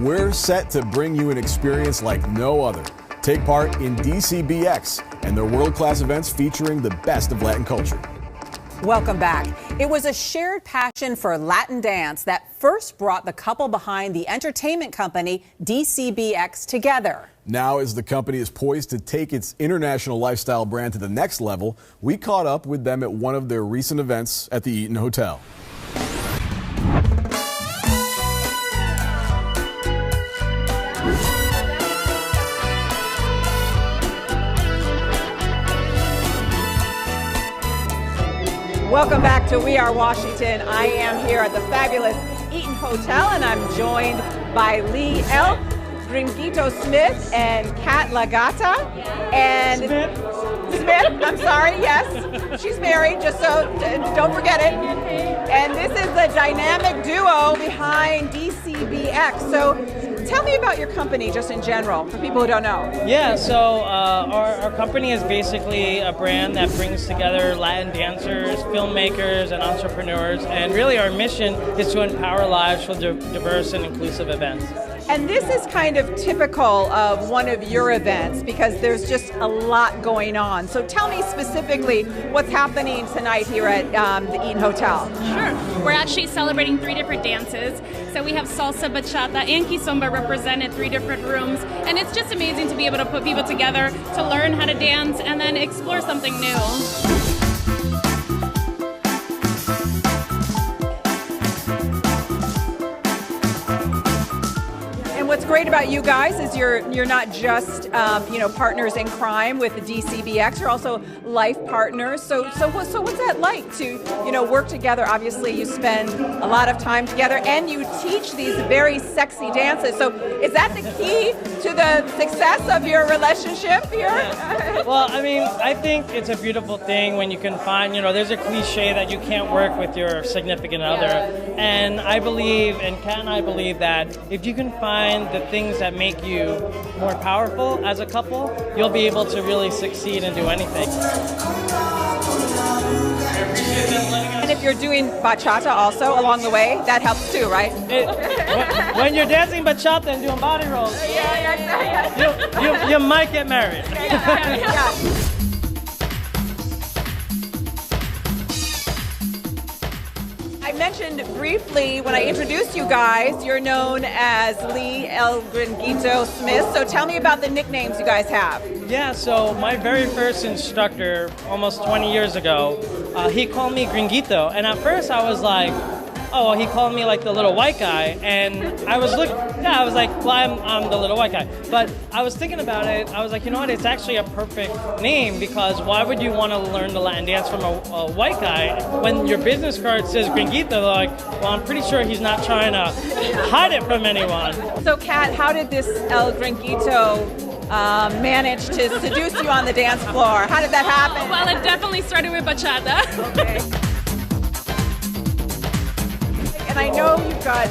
We're set to bring you an experience like no other. Take part in DCBX and their world-class events featuring the best of Latin culture. Welcome back. It was a shared passion for Latin dance that first brought the couple behind the entertainment company DCBX together. Now, as the company is poised to take its international lifestyle brand to the next level, we caught up with them at one of their recent events at the Eaton Hotel. Welcome back to We Are Washington. I am here at the fabulous Eaton Hotel, and I'm joined by Lee L. Gringuito Smith and Kat Lagata. And Smith, I'm sorry, yes. She's married, just so don't forget it. And this is the dynamic duo behind DCBX. So tell me about your company just in general, for people who don't know. Yeah, so our company is basically a brand that brings together Latin dancers, filmmakers, and entrepreneurs. And really our mission is to empower lives for diverse and inclusive events. And this is kind of typical of one of your events because there's just a lot going on. So tell me specifically what's happening tonight here at the Eaton Hotel. Sure. We're actually celebrating 3 different dances. So we have salsa, bachata, and kizomba represented 3 different rooms. And it's just amazing to be able to put people together to learn how to dance and then explore something new. What's great about you guys is you're not just partners in crime with the DCBX. You're also life partners. So what's that like to work together? Obviously, you spend a lot of time together, and you teach these very sexy dances. So is that the key to the success of your relationship here? Yeah. Well, I mean, I think it's a beautiful thing when you can find. There's a cliche that you can't work with your significant other, and I believe, and Kat and I believe that if you can find the things that make you more powerful as a couple, you'll be able to really succeed and do anything. And if you're doing bachata also along the way, that helps too, right? When you're dancing bachata and doing body rolls, you might get married. Yeah. I mentioned briefly when I introduced you guys, you're known as Lee L. Gringuito Smith. So tell me about the nicknames you guys have. Yeah, so my very first instructor, almost 20 years ago, he called me Gringuito. And at first I was like, oh, he called me like the little white guy. And I was like, well, I'm the little white guy. But I was thinking about it. I was like, you know what? It's actually a perfect name because why would you want to learn the Latin dance from a white guy when your business card says Gringuito? They're like, well, I'm pretty sure he's not trying to hide it from anyone. So, Kat, how did this El Gringuito manage to seduce you on the dance floor? How did that happen? Well, it definitely started with bachata. Okay. And I know you've got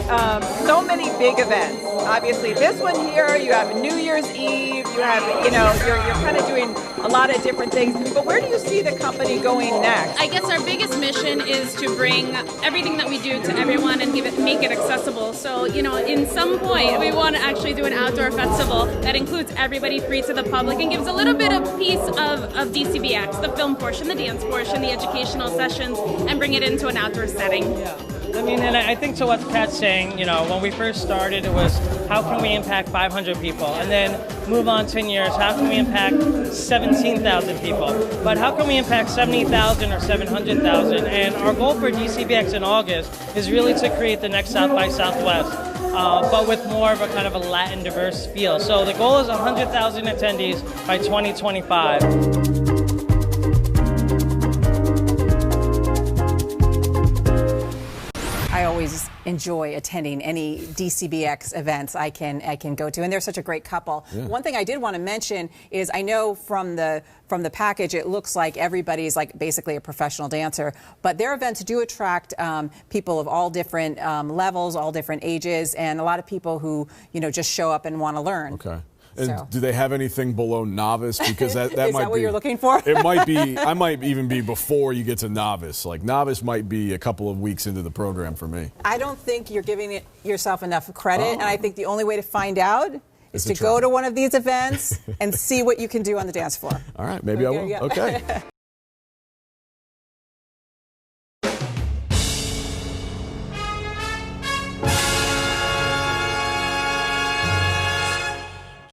so many big events. Obviously, this one here, you have New Year's Eve, you have, you're kind of doing a lot of different things. But where do you see the company going next? I guess our biggest mission is to bring everything that we do to everyone and make it accessible. So, in some point, we want to actually do an outdoor festival that includes everybody, free to the public, and gives a little bit of piece of DCBX, the film portion, the dance portion, the educational sessions, and bring it into an outdoor setting. Yeah. I mean, and I think to what Kat's saying, when we first started, it was how can we impact 500 people? And then move on 10 years, how can we impact 17,000 people? But how can we impact 70,000 or 700,000? And our goal for DCBX in August is really to create the next South by Southwest, but with more of a kind of a Latin diverse feel. So the goal is 100,000 attendees by 2025. I always enjoy attending any DCBX events I can go to, and they're such a great couple. Yeah. One thing I did want to mention is I know from the package it looks like everybody's like basically a professional dancer, but their events do attract people of all different levels, all different ages, and a lot of people who just show up and want to learn. Okay. And So. do they have anything below novice? Because that Is might that what be, you're looking for? It might be. I might even be before you get to novice. Like novice might be a couple of weeks into the program for me. I don't think you're giving yourself enough credit, and I think the only way to find out is to to go try. to one of these events and see what you can do on the dance floor. All right, maybe I will. Yeah. Okay.